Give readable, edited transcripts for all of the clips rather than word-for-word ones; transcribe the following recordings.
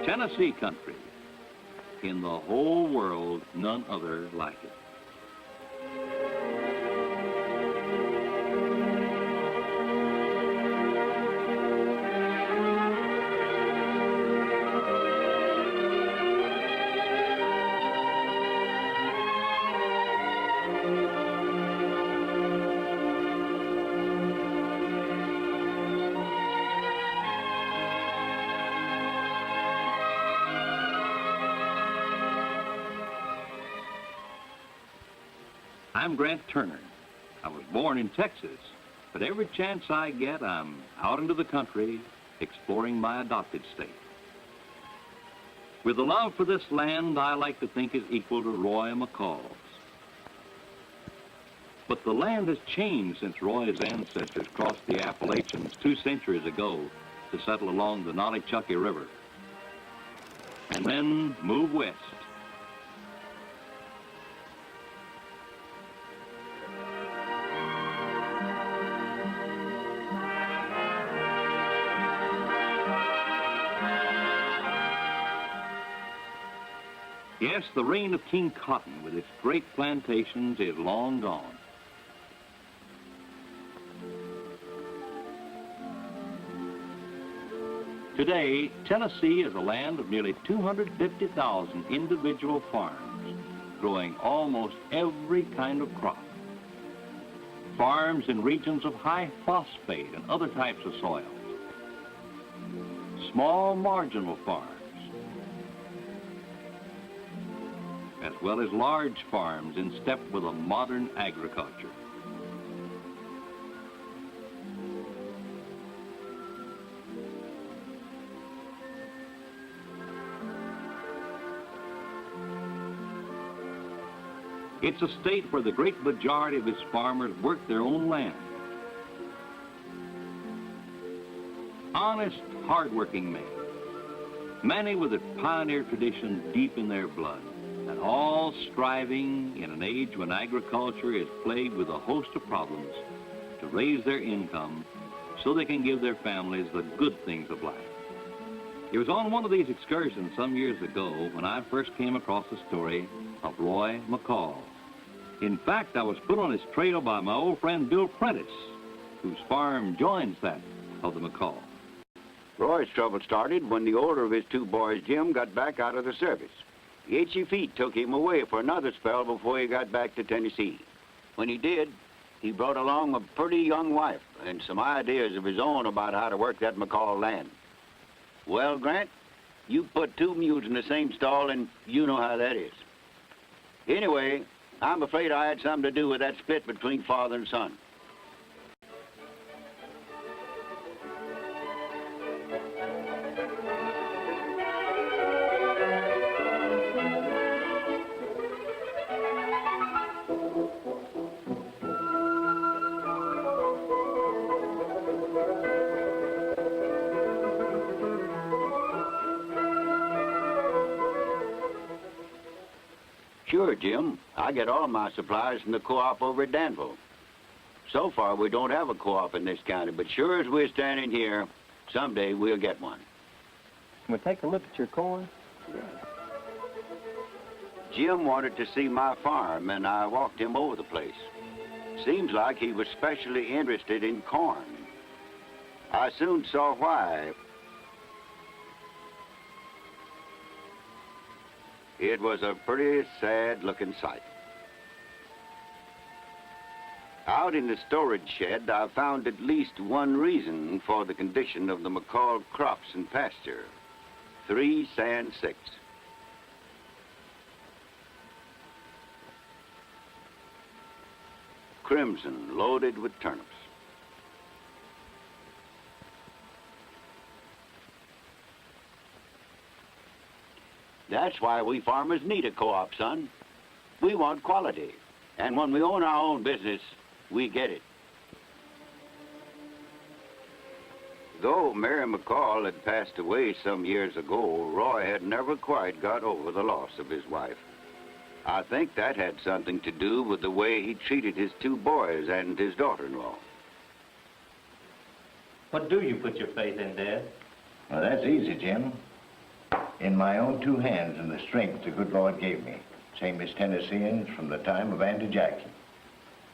Tennessee country. In the whole world, none other like it. I'm Grant Turner. I was born in Texas, but every chance I get, I'm out into the country exploring my adopted state. With a love for this land I like to think is equal to Roy McCall's. But the land has changed since Roy's ancestors crossed the Appalachians 2 centuries ago to settle along the Nollichucky River and then move west. Yes, the reign of King Cotton with its great plantations is long gone. Today, Tennessee is a land of nearly 250,000 individual farms, growing almost every kind of crop. Farms in regions of high phosphate and other types of soils. Small marginal farms, as well as large farms in step with a modern agriculture. It's a state where the great majority of its farmers work their own land. Honest, hard-working men, many with a pioneer tradition deep in their blood, and all striving in an age when agriculture is plagued with a host of problems to raise their income so they can give their families the good things of life. It was on one of these excursions some years ago when I first came across the story of Roy McCall. In fact, I was put on his trail by my old friend Bill Prentice, whose farm joins that of the McCall. Roy's trouble started when the older of his 2 boys, Jim, got back out of the service. The itchy feet took him away for another spell before he got back to Tennessee. When he did, he brought along a pretty young wife and some ideas of his own about how to work that McCall land. Well, Grant, you put 2 mules in the same stall and you know how that is. Anyway, I'm afraid I had something to do with that split between father and son. Sure, Jim. I get all my supplies from the co-op over at Danville. So far, we don't have a co-op in this county, but sure as we're standing here, someday we'll get one. Can we take a look at your corn? Yeah. Jim wanted to see my farm, and I walked him over the place. Seems like he was specially interested in corn. I soon saw why. It was a pretty sad-looking sight. Out in the storage shed, I found at least one reason for the condition of the McCall crops and pasture. 3 sand 6. Crimson, loaded with turnips. That's why we farmers need a co-op, son. We want quality. And when we own our own business, we get it. Though Mary McCall had passed away some years ago, Roy had never quite got over the loss of his wife. I think that had something to do with the way he treated his 2 boys and his daughter-in-law. What do you put your faith in, Dad? Well, that's easy, Jim. in my own two hands and the strength the good Lord gave me. Same as Tennesseans from the time of Andy Jackson.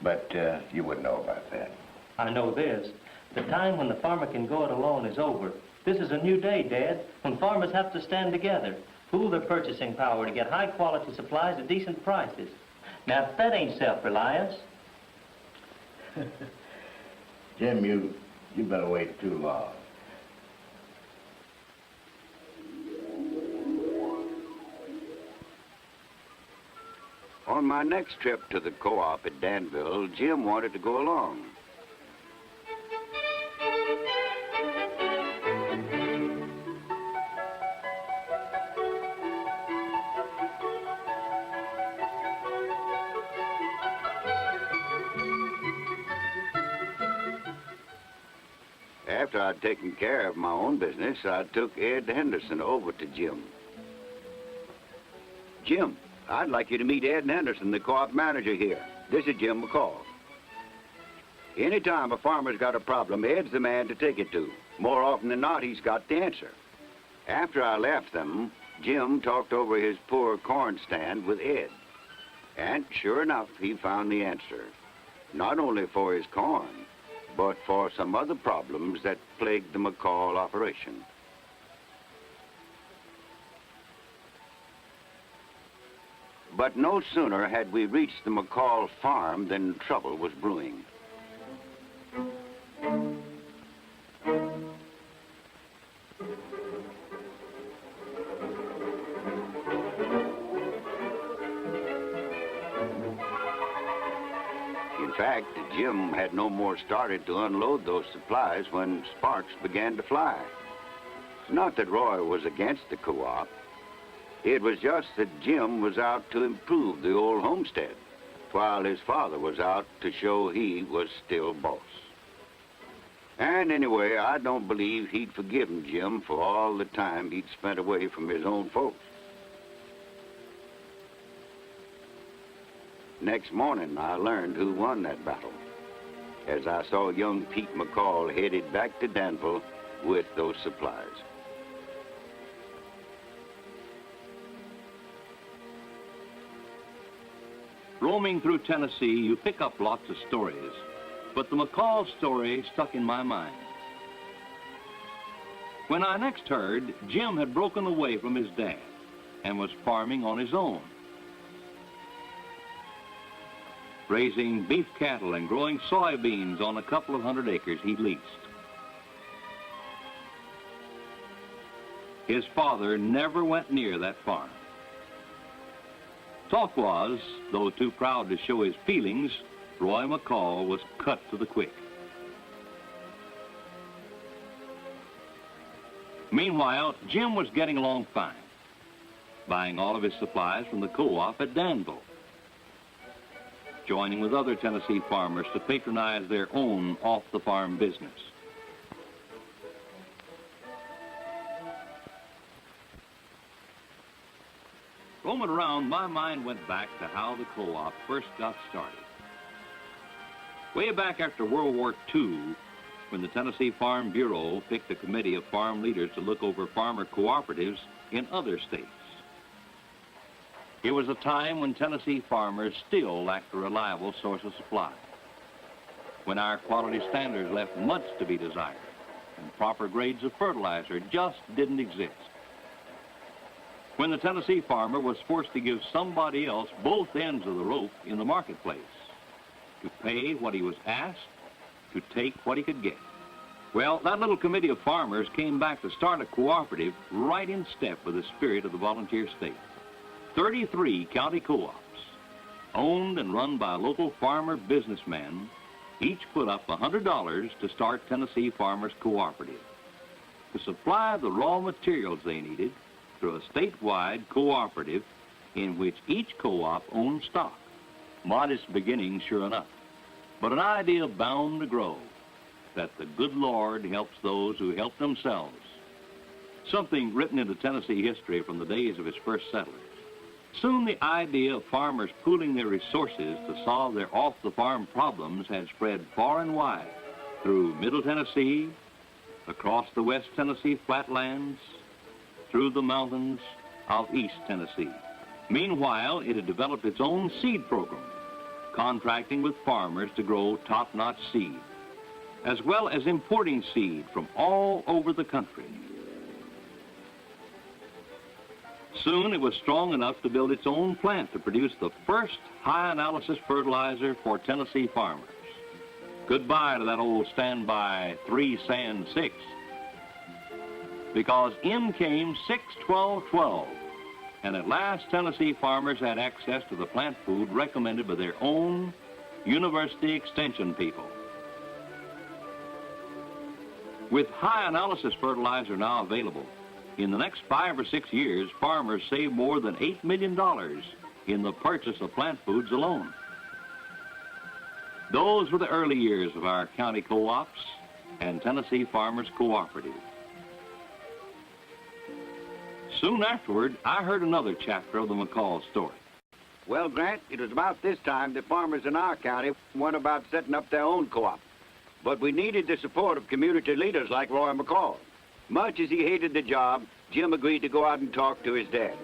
But you wouldn't know about that. I know this. The time when the farmer can go it alone is over. This is a new day, Dad, when farmers have to stand together, pool their purchasing power to get high-quality supplies at decent prices. Now, if that ain't self-reliance... Jim, you've been away too long. On my next trip to the co-op at Danville, Jim wanted to go along. After I'd taken care of my own business, I took Ed Henderson over to Jim. Jim, I'd like you to meet Ed Henderson, the co-op manager here. This is Jim McCall. Anytime a farmer's got a problem, Ed's the man to take it to. More often than not, he's got the answer. After I left them, Jim talked over his poor corn stand with Ed. And sure enough, he found the answer. Not only for his corn, but for some other problems that plagued the McCall operation. But no sooner had we reached the McCall farm than trouble was brewing. In fact, Jim had no more started to unload those supplies when sparks began to fly. It's not that Roy was against the co-op. It was just that Jim was out to improve the old homestead, while his father was out to show he was still boss. And anyway, I don't believe he'd forgiven Jim for all the time he'd spent away from his own folks. Next morning, I learned who won that battle, as I saw young Pete McCall headed back to Danville with those supplies. Roaming through Tennessee, you pick up lots of stories, but the McCall story stuck in my mind. When I next heard, Jim had broken away from his dad and was farming on his own, raising beef cattle and growing soybeans on a couple of 100 acres he leased. His father never went near that farm. Talk was, though too proud to show his feelings, Roy McCall was cut to the quick. Meanwhile, Jim was getting along fine, buying all of his supplies from the co-op at Danville, joining with other Tennessee farmers to patronize their own off-the-farm business. Roaming around, my mind went back to how the co-op first got started. Way back after World War II, when the Tennessee Farm Bureau picked a committee of farm leaders to look over farmer cooperatives in other states. It was a time when Tennessee farmers still lacked a reliable source of supply, when our quality standards left much to be desired, and proper grades of fertilizer just didn't exist. When the Tennessee farmer was forced to give somebody else both ends of the rope in the marketplace, to pay what he was asked, to take what he could get. Well, that little committee of farmers came back to start a cooperative right in step with the spirit of the volunteer state. 33 county co-ops, owned and run by local farmer businessmen, each put up $100 to start Tennessee Farmers Cooperative, to supply the raw materials they needed through a statewide cooperative in which each co-op owned stock. Modest beginnings, sure enough, but an idea bound to grow, that the good Lord helps those who help themselves. Something written into Tennessee history from the days of its first settlers. Soon the idea of farmers pooling their resources to solve their off-the-farm problems had spread far and wide through Middle Tennessee, across the West Tennessee flatlands, through the mountains of East Tennessee. Meanwhile, it had developed its own seed program, contracting with farmers to grow top-notch seed, as well as importing seed from all over the country. Soon it was strong enough to build its own plant to produce the first high-analysis fertilizer for Tennessee farmers. Goodbye to that old standby 3 sand 6. Because in came 6-12-12, and at last Tennessee farmers had access to the plant food recommended by their own university extension people. With high-analysis fertilizer now available, in the next 5 or 6 years, farmers save more than $8 million in the purchase of plant foods alone. Those were the early years of our county co-ops and Tennessee Farmers Cooperative. Soon afterward, I heard another chapter of the McCall story. Well, Grant, it was about this time that farmers in our county went about setting up their own co-op. But we needed the support of community leaders like Roy McCall. Much as he hated the job, Jim agreed to go out and talk to his dad.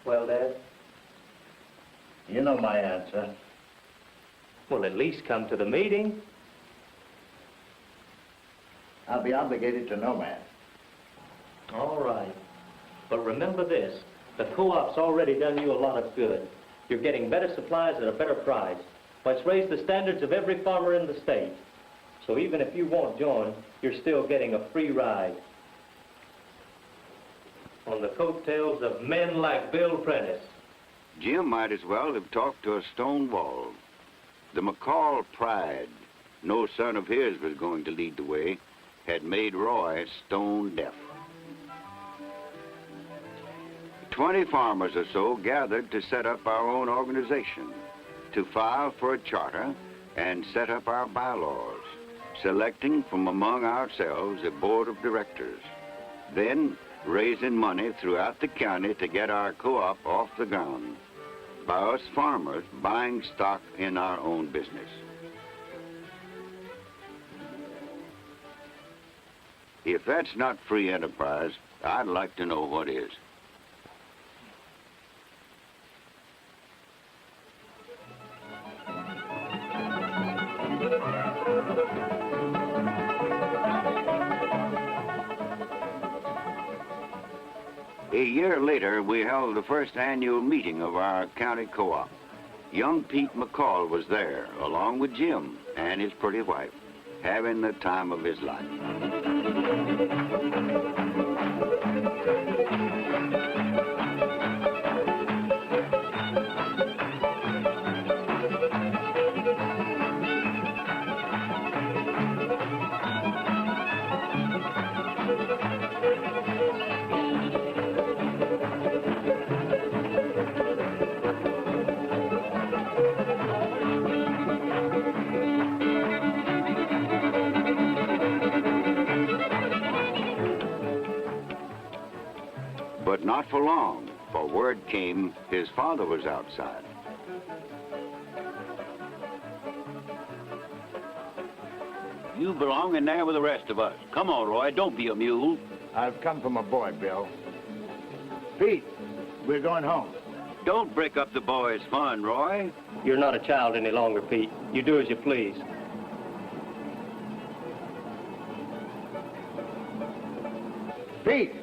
Well, Dad? You know my answer. Well, at least come to the meeting. I'll be obligated to no man. All right. But remember this, the co-op's already done you a lot of good. You're getting better supplies at a better price. Well, it's raised the standards of every farmer in the state. So even if you won't join, you're still getting a free ride. On the coattails of men like Bill Prentice. Jim might as well have talked to a stone wall. The McCall pride, no son of his was going to lead the way, had made Roy stone deaf. 20 farmers or so gathered to set up our own organization, to file for a charter and set up our bylaws, selecting from among ourselves a board of directors, then raising money throughout the county to get our co-op off the ground, by us farmers buying stock in our own business. If that's not free enterprise, I'd like to know what is. A year later, we held the first annual meeting of our county co-op. Young Pete McCall was there, along with Jim and his pretty wife, having the time of his life. But not for long, for word came his father was outside. You belong in there with the rest of us. Come on, Roy, don't be a mule. I've come for my boy, Bill. Pete, we're going home. Don't break up the boys' fun, Roy. You're not a child any longer, Pete. You do as you please. Pete!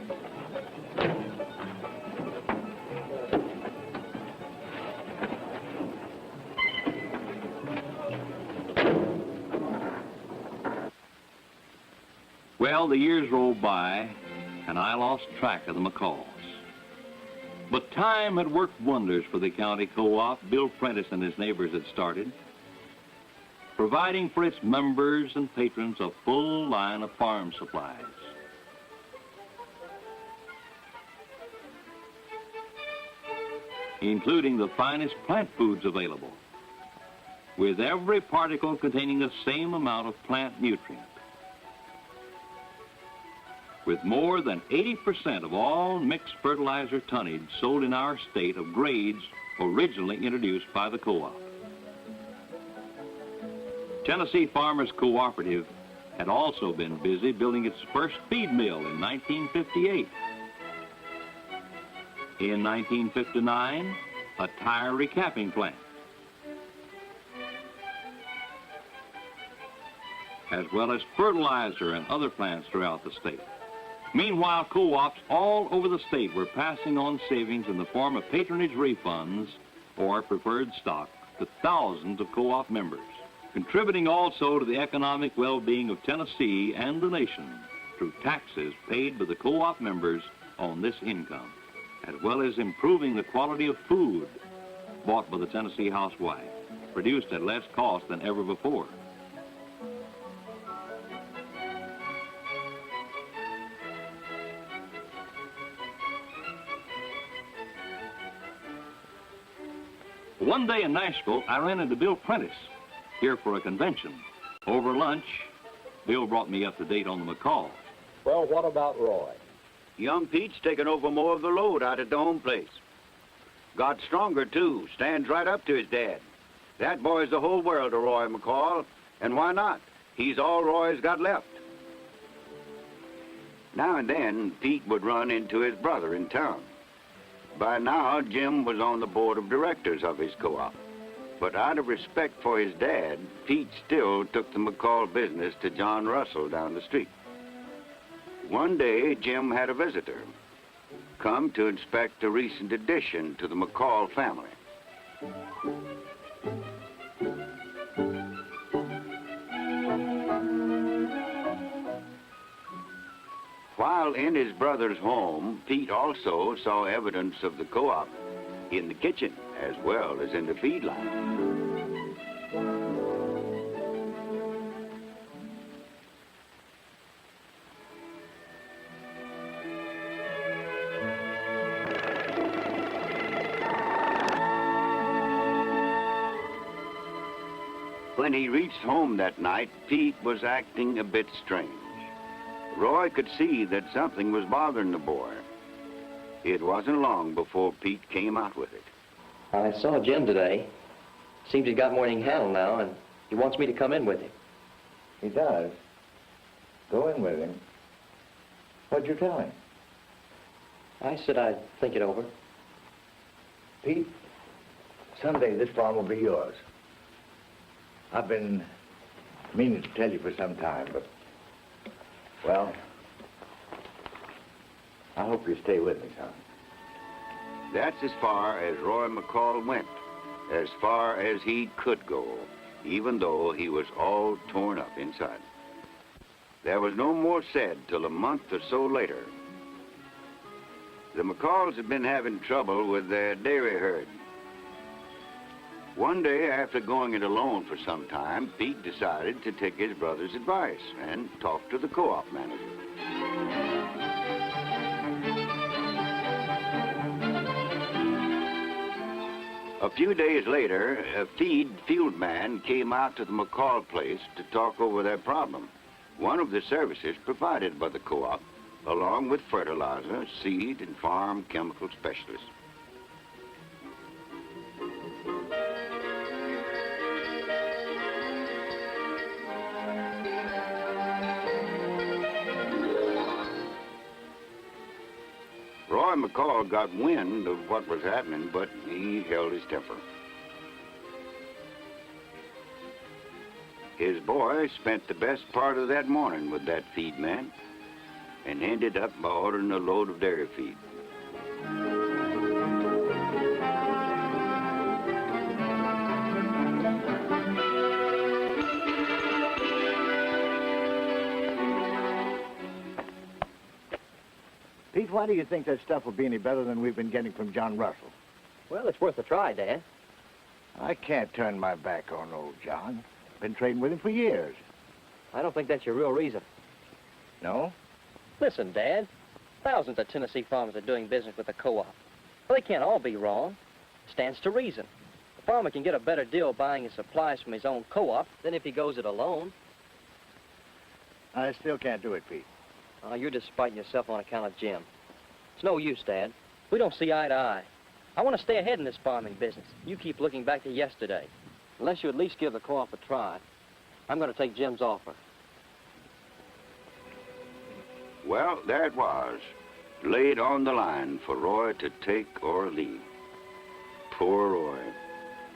Well, the years rolled by, and I lost track of the McCalls. But time had worked wonders for the county co-op Bill Prentice and his neighbors had started, providing for its members and patrons a full line of farm supplies. Including the finest plant foods available, with every particle containing the same amount of plant nutrient. with more than 80% of all mixed fertilizer tonnage sold in our state of grades originally introduced by the co-op. Tennessee Farmers Cooperative had also been busy building its first feed mill in 1958. In 1959, a tire recapping plant, as well as fertilizer and other plants throughout the state. Meanwhile, co-ops all over the state were passing on savings in the form of patronage refunds or preferred stock to thousands of co-op members, contributing also to the economic well-being of Tennessee and the nation through taxes paid by the co-op members on this income, as well as improving the quality of food bought by the Tennessee housewife, produced at less cost than ever before. One day in Nashville, I ran into Bill Prentice, here for a convention. Over lunch, Bill brought me up to date on the McCalls. Well, what about Roy? Young Pete's taking over more of the load out at the home place. Got stronger, too. Stands right up to his dad. That boy's the whole world to Roy McCall, and why not? He's all Roy's got left. Now and then, Pete would run into his brother in town. By now, Jim was on the board of directors of his co-op. But out of respect for his dad, Pete still took the McCall business to John Russell down the street. One day, Jim had a visitor come to inspect a recent addition to the McCall family. While in his brother's home, Pete also saw evidence of the co-op in the kitchen as well as in the feed line. When he reached home that night, Pete was acting a bit strange. Roy could see that something was bothering the boy. It wasn't long before Pete came out with it. I saw Jim today. Seems he's got more than he can handle now, and he wants me to come in with him. He does. Go in with him. What'd you tell him? I said I'd think it over. Pete, someday this farm will be yours. I've been meaning to tell you for some time, but, well, I hope you stay with me, son. That's as far as Roy McCall went, as far as he could go, even though he was all torn up inside. There was no more said till a month or so later. The McCalls had been having trouble with their dairy herd. One day, after going it alone for some time, Pete decided to take his brother's advice and talk to the co-op manager. A few days later, a field man came out to the McCall place to talk over their problem, one of the services provided by the co-op, along with fertilizer, seed, and farm chemical specialists. Roy McCall got wind of what was happening, but he held his temper. His boy spent the best part of that morning with that feed man and ended up by ordering a load of dairy feed. Pete, why do you think that stuff will be any better than we've been getting from John Russell? Well, it's worth a try, Dad. I can't turn my back on old John. Been trading with him for years. I don't think that's your real reason. No? Listen, Dad, thousands of Tennessee farmers are doing business with the co-op. Well, they can't all be wrong. Stands to reason. The farmer can get a better deal buying his supplies from his own co-op than if he goes it alone. I still can't do it, Pete. Oh, you're just spiting yourself on account of Jim. It's no use, Dad. We don't see eye to eye. I want to stay ahead in this farming business. You keep looking back to yesterday. Unless you at least give the co-op a try, I'm going to take Jim's offer. Well, there it was, laid on the line for Roy to take or leave. Poor Roy.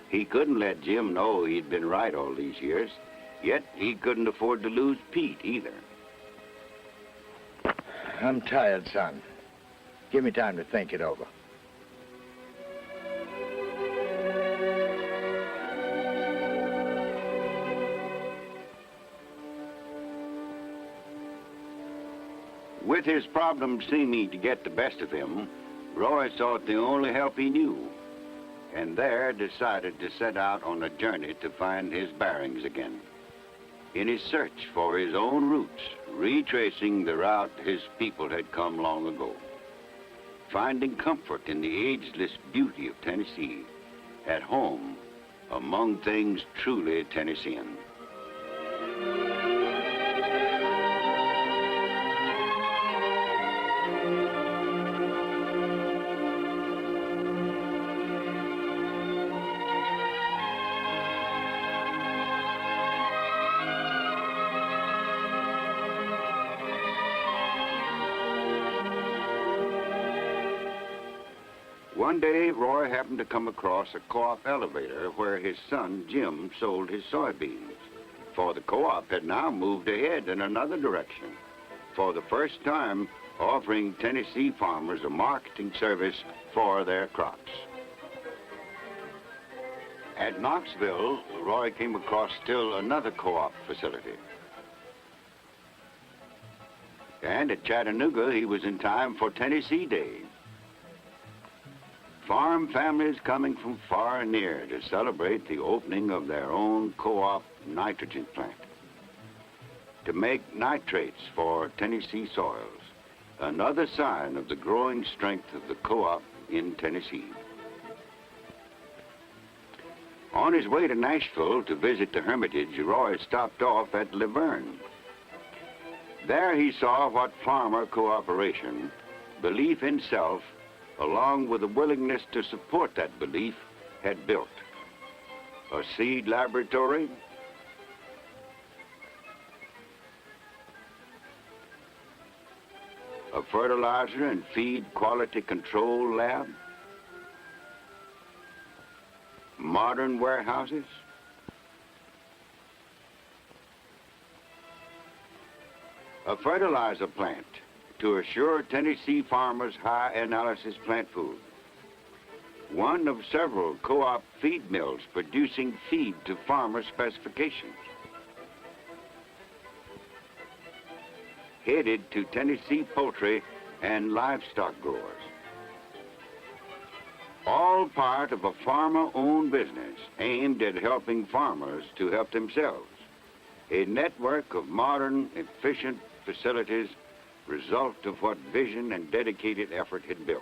He couldn't let Jim know he'd been right all these years, yet he couldn't afford to lose Pete either. I'm tired, son. Give me time to think it over. With his problems seeming to get the best of him, Roy sought the only help he knew, and there decided to set out on a journey to find his bearings again. In his search for his own roots, retracing the route his people had come long ago, finding comfort in the ageless beauty of Tennessee, at home among things truly Tennessean. One day, Roy happened to come across a co-op elevator where his son, Jim, sold his soybeans. For the co-op had now moved ahead in another direction, for the first time offering Tennessee farmers a marketing service for their crops. At Knoxville, Roy came across still another co-op facility. And at Chattanooga, he was in time for Tennessee Day. Farm families coming from far and near to celebrate the opening of their own co-op nitrogen plant, to make nitrates for Tennessee soils, another sign of the growing strength of the co-op in Tennessee. On his way to Nashville to visit the Hermitage, Roy stopped off at Laverne. There he saw what farmer cooperation, belief in self, along with a willingness to support that belief, had built. A seed laboratory, a fertilizer and feed quality control lab, modern warehouses, a fertilizer plant to assure Tennessee farmers high analysis plant food. One of several co-op feed mills producing feed to farmer specifications. Headed to Tennessee poultry and livestock growers. All part of a farmer-owned business aimed at helping farmers to help themselves. A network of modern, efficient facilities, result of what vision and dedicated effort had built.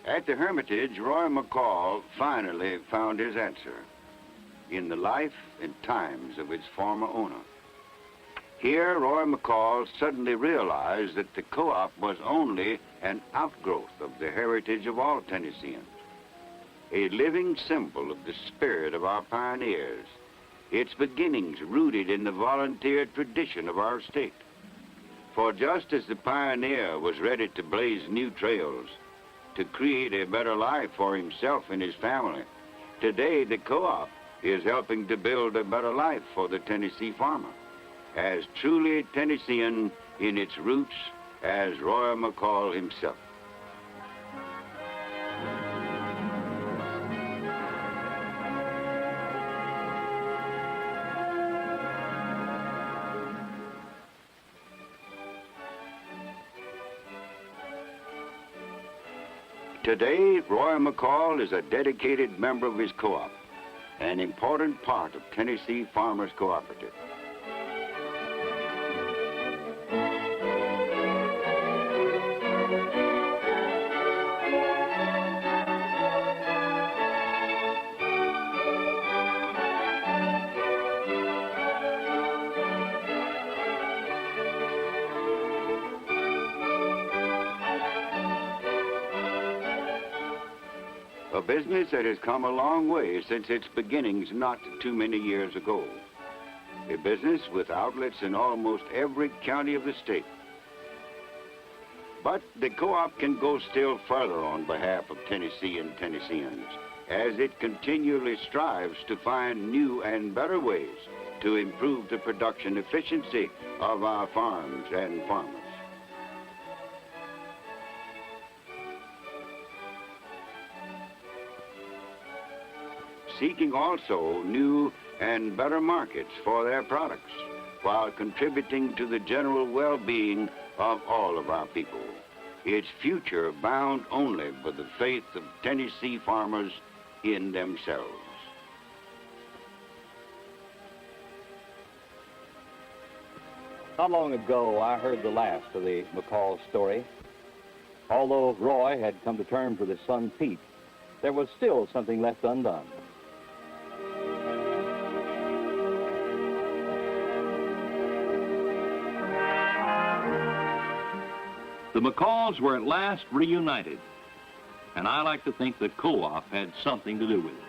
At the Hermitage, Roy McCall finally found his answer in the life and times of its former owner. Here, Roy McCall suddenly realized that the co-op was only an outgrowth of the heritage of all Tennesseans, a living symbol of the spirit of our pioneers, its beginnings rooted in the volunteer tradition of our state. For just as the pioneer was ready to blaze new trails, to create a better life for himself and his family, today the co-op is helping to build a better life for the Tennessee farmer, as truly Tennessean in its roots as Roy McCall himself. Today, Roy McCall is a dedicated member of his co-op, an important part of Tennessee Farmers Cooperative. A business that has come a long way since its beginnings not too many years ago. A business with outlets in almost every county of the state. But the co-op can go still further on behalf of Tennessee and Tennesseans, as it continually strives to find new and better ways to improve the production efficiency of our farms and farmers. Seeking also new and better markets for their products, while contributing to the general well-being of all of our people. Its future bound only by the faith of Tennessee farmers in themselves. Not long ago, I heard the last of the McCall story. Although Roy had come to terms with his son Pete, there was still something left undone. The McCalls were at last reunited, and I like to think the co-op had something to do with it.